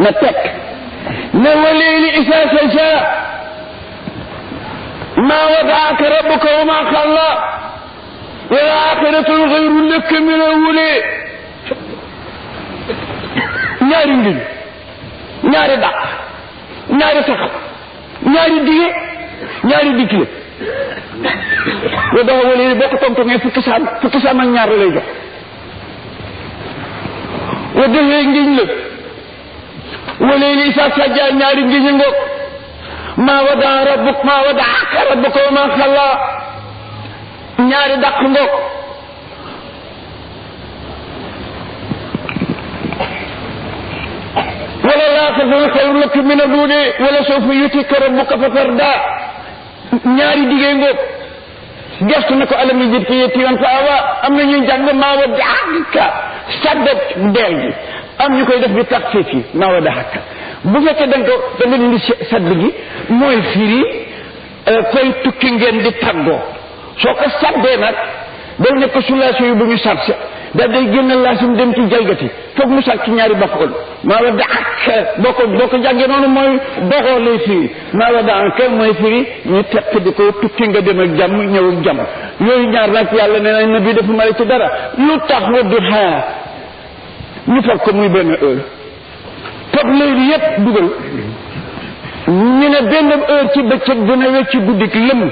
نتك نولي إذا سجى ما ودعك ربك وما خلى والآخرة غير لك من أولي ñaari ngir ñaari dàq ñaari saxal ñaari dige ñaari dikle wa dafa wala boo ko tontonee fukki saam ak ñaar lay jox wa defee ngiñ la wala li sa sajja ñaari ngiñ ngoog ma wada rabbuk ma wadaaka rabbuka wa ma xalla ñaari dàq ngoog ولا الآخرة خير لك من الأولى ولا سوف يؤتيك ربك فترضى ñaari digee ngoog gestu na ko alam yi jëkk yetiman fa awa am na ñuy jàng maa wadaaka saddat deel gi am ñu koy def bi taxfiif yi maa wadaaka bu fekkee da nga dindi sadd gi mooy firi koy tukki ngeen di tàggoo soo ko saddee nag day nekk soulation yi bu ñu sarse da day génn laasim dem ci jalgati foog mu sàcc ñaari bakkool maa wadaaka boo ko jàngee noonu mooy doxoo lay firi maa wadaaka mooy firi ñu tekk di ko tukki nga dem ak jàmm ñëw ak jàmm yooyu ñaar nag yàlla nee nañ na bii dafa may ci dara lu tax wadduha ñu fag ko muy benn heure fab léegi yépp dugal ñu ne benn heure ci bëccëg dina wecc guddi ki lëm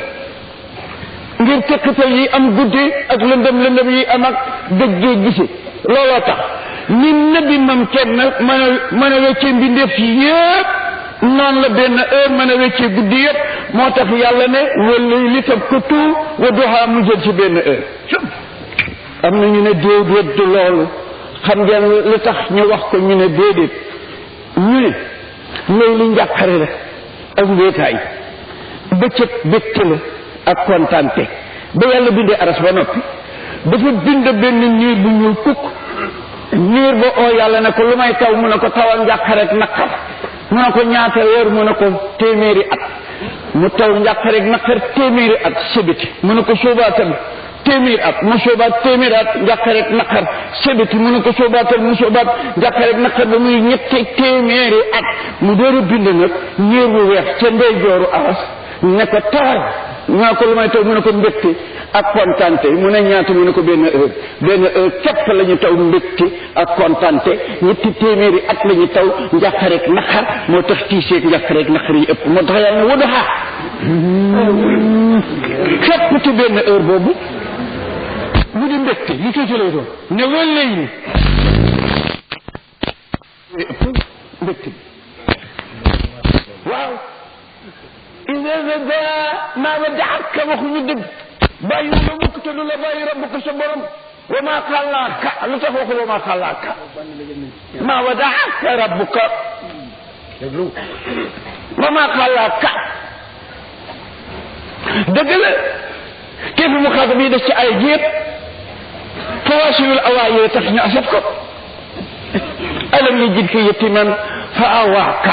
ngir tekkatal yi am guddi ak lëndëm yi am ak dëggee gisi looloo tax ni nabi mam kenn mën a weccee mbindeef yépp noonu la benn heure mën a weccee guddi yépp moo tax yàlla ne wala li tab ko tout wa duha mu jël ci benn heure am na ñu ne déedéet du loolu xam ngeen li tax ñu wax ko ñu ne déedéet ñu ne loolu li njàqare la ak mbéetaay bëccëg bégte la ak kontaante ba yàlla bindee aras ba noppi dafa bind benn niir bu ñuul kukk niir ba oo yàlla ne ko lu may taw mu ne ko tawal njàqare ak naqar mu ne ko ñaata weer mu ne ko téeméeri at mu taw njàqare ak naqar téeméeri at sebiti mu ne ko soobaatal téeméeri at mu soobaat téeméeri at njàqare ak naqar sebiti mu ne ko soobaatal mu soobaat njàqare ak naqar ba muy ñetti téeméeri at mu door a bind nag niir bu weex ca ndeyjooru aras ne ko taar mu ne ko lu may taw mu ne ko mbégte ak kontante mu ne ñaata mu ne ko benn heure képp la ñu taw mbégte ak kontante ñetti téeméeri at la ñu taw njàqareeg naqar moo tax tiiseeg njàqareeg naqar yi ëpp moo tax yàlla ne wadduha képp ci benn heure boobu mu di mbégte li tuuti lay doon ne wallay ni ëpp mbégte waaw إذا ذا ما ودعك وخلد باي يومك تدل باي ربك صبرا وما خلاك لتفوق وما خلاك ما ودعك ربك وما خلاك دقل كيف المخاطب يدش أي جيب فواشل الأوايا تفني أسفك ألم يجدك يتيما فأواك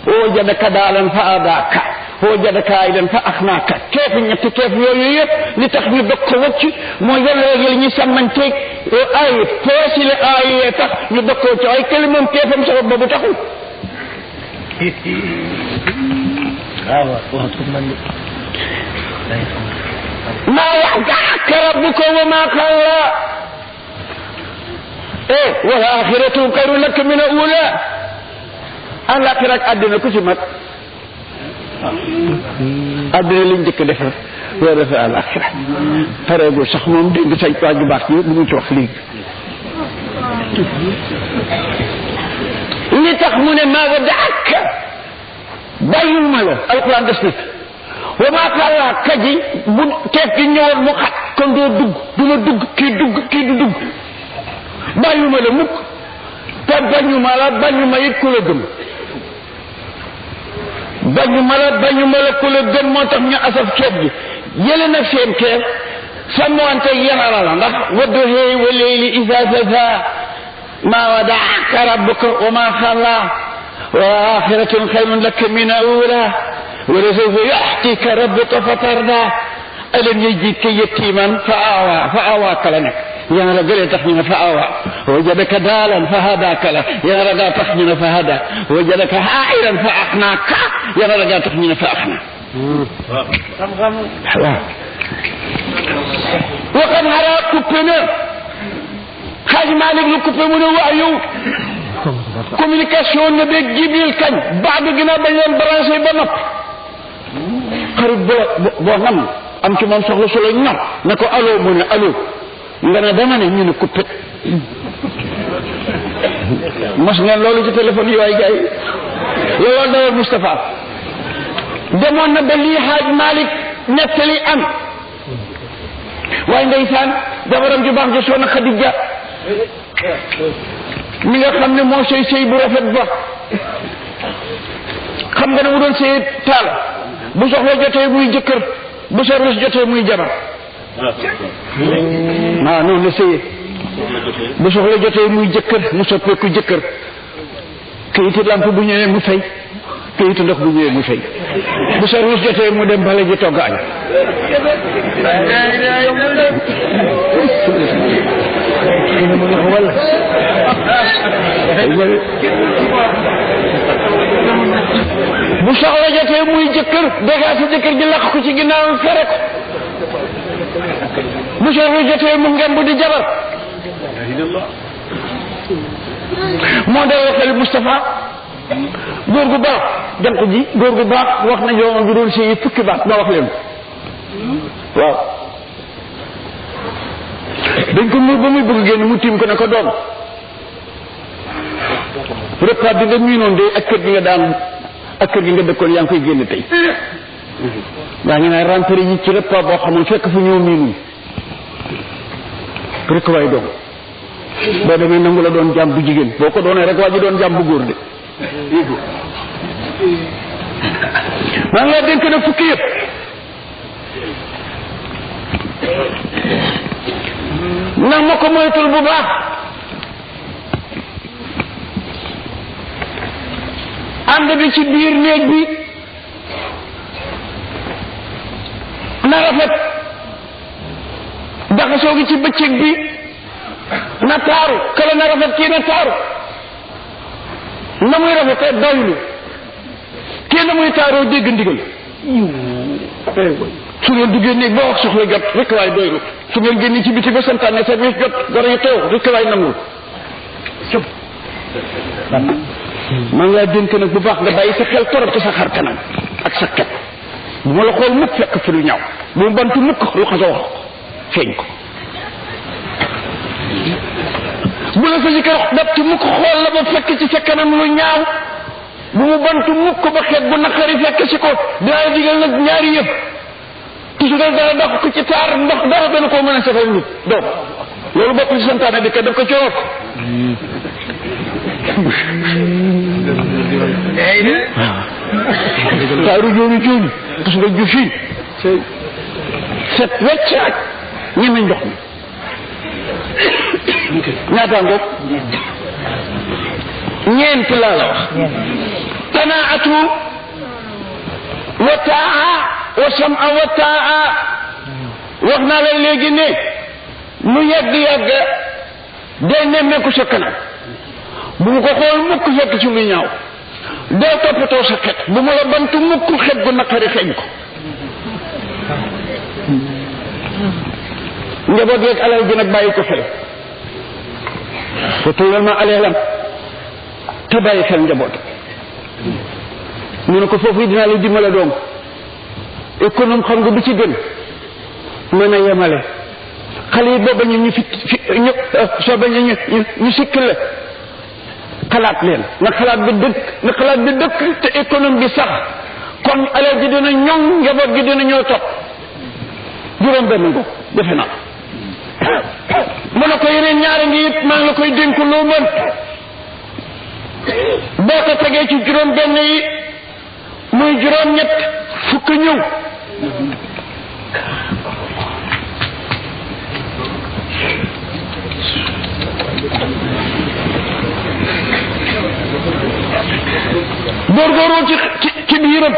ووجدك دالا فأداك وجدك عائلا فأخناك كيف كيف يويب لتخبير دكوتش مو يلا يلي سمنتك آية فاصل آية تخ يدكوتش أي كلمة كيف مسبب بتاخو ما يعدعك ربك وما خلا إيه والآخرة خير لك من الأولى الآخرة أدنى كسمت àddina liñ njëkk defar loo defee àllaaxira pareegul sax moom dégg sañ waa ju baax yi lu mu ci wax léegi li tax mu ne maa wadaaka bàyyuma la alquran des na wa maa xalaaka ji bu keef gi ñëwoon mu xat kon doo dugg du ma dugg kii du dugg bàyyuma la mukk te bañuma it ku la gëm bañuma la ku la gën moo tax ñu asaf ceeb gi yële nag seen keef sàmmante yanara la ndax wadduha wa layli iza saja ma wadaaka rabbuka wa ma xala wa axiratun xayrun laka min al-ula wa lasawfa yu'tika rabbuka fatarda alam yajidka yatiman fa awa ka la nekk yanara gëlee tax ñu ne fa awa wajadaka daalan fa hadaaka la yàlla da ngaa tax ñu ne fa hada wajadaka aa'ilan fa aqnaaka yàlla da ngaa tax ñu ne fa aqna waaw waxan xaraa coupé na Xaaj Malik lu coupé mu ne waa yow communication ne beeg Jibril kañ baax bi ginnaaw bañ leen branché ba nopp xarit boo xam am ci moom soxla solo ñor ne ko allo mu ne allo nga ne dama ne ñu ne coupé mos ngeen loolu ci téléphone yi waay gars yi looloo dawal Moustapha demoon na ba lii Xaaj Malik nettali am waaye ndeysaan jabaram ju baax ja soxna Xadija mi nga xam ne moo sëy bu rafet ba xam nga ne mu doon sëy taal bu soxla jotee muy jëkkër bu service jotee muy jabar noonu la sëyee bu soxla jotee muy jëkkër mu soppeeku jëkkër kayitu lamp bu ñëwee mu fay kayitu ndox bu ñëwee mu fay bu service jotee mu dem bale ji togg añ bu soxla jotee muy jëkkër dégaa si jëkkër ji laq ko ci ginnaaw fere ko bu soxla jotee mu ngem bu di jabar moo dee xel Moustapha góor gu baax jant ji góor gu baax wax na yoon bi doon si fukki baat ma wax leen waaw dañ ko muur ba muy bëgg génn mu tiim ko ne ko doom repas bi nga miinoon de ak kër gi nga daan ak kër gi nga dëkkoon yaa ngi koy génn tey yaa ngi naan rentré yi ci repas boo xamul fekk fu ñëw miinuñ rek waay doom boo demee nangu la doon jàmm bu jigéen boo ko doonee rek waa ji doon jàmm bu góor de maa ngi laa dénk na fukki yëpp ndax ma ko moytul bu baax ànd bi ci biir néeg bi na rafet jaxasoo gi ci bëccëg bi na taaru kala na rafet kii na taaru na muy rafetee doylu kii na muy taaroo dégg ndigal su ngeen duggee néeg ba wax soxla jot rek waay doylu su ngeen génn ci biti ba santaane service jot goro yi teew rek waay nangul maa ngi laa dénk nag bu baax nga bàyyi sa xel torop ci sa xar kanam ak sa ket bu ma la xool mukk fekk fi lu ñaaw bu mu bantu mukk lu xasa wax feeñ ko bu la sa jëkkër dab ci mukk xool la ba fekk ci sa kanam lu ñaaw bu mu bantu mukk ba xeet bu naqari fekk si ko dinaa digal nag ñaari yëpp toujours dara dox ko ci taar ndox dara dana koo mën a safal nit doom loolu bokk ci santaane bi kat daf ko coor taaru jooni jooni tus nga ju fii set wecc ak ñeme ndox mi ñaata ngoog ñeent laa la wax tanaatu wa taa wa sama wa taa wax naa la léegi ne lu yàgg-yàgg day nemmeeku sa kanam bu mu ko xool mukk fekk ci lu ñaaw doo toppatoo sa xet bu mu la bantu mukk xet gu naqari xeeñ ko njaboot yeeg alal ji nag bàyyi ko xel te tuulal ma aleelam te bàyyi xel njaboot ñu ne ko foofu dinaa la dimbale doom économe xam nga du ci gën mën a yemale xale yi boo bañu ñu soo bañu ñu sikk la xalaat leen na xalaat bi dëkk te économie bi sax kon alal ji dina ñoŋ njaboot gi dina ñoo topp juróom benn ngo defe naa mu ne ko yeneen ñaari ngi it maa ngi la koy dénku loo mën boo ko tegee ci juróom benn yi muy juróom ñett fukk ñëw góorgóorlu ci biiram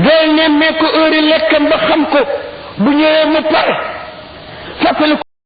day nemmee ko heure lekkam ba xam ko bu ñëwee mu pare fàttali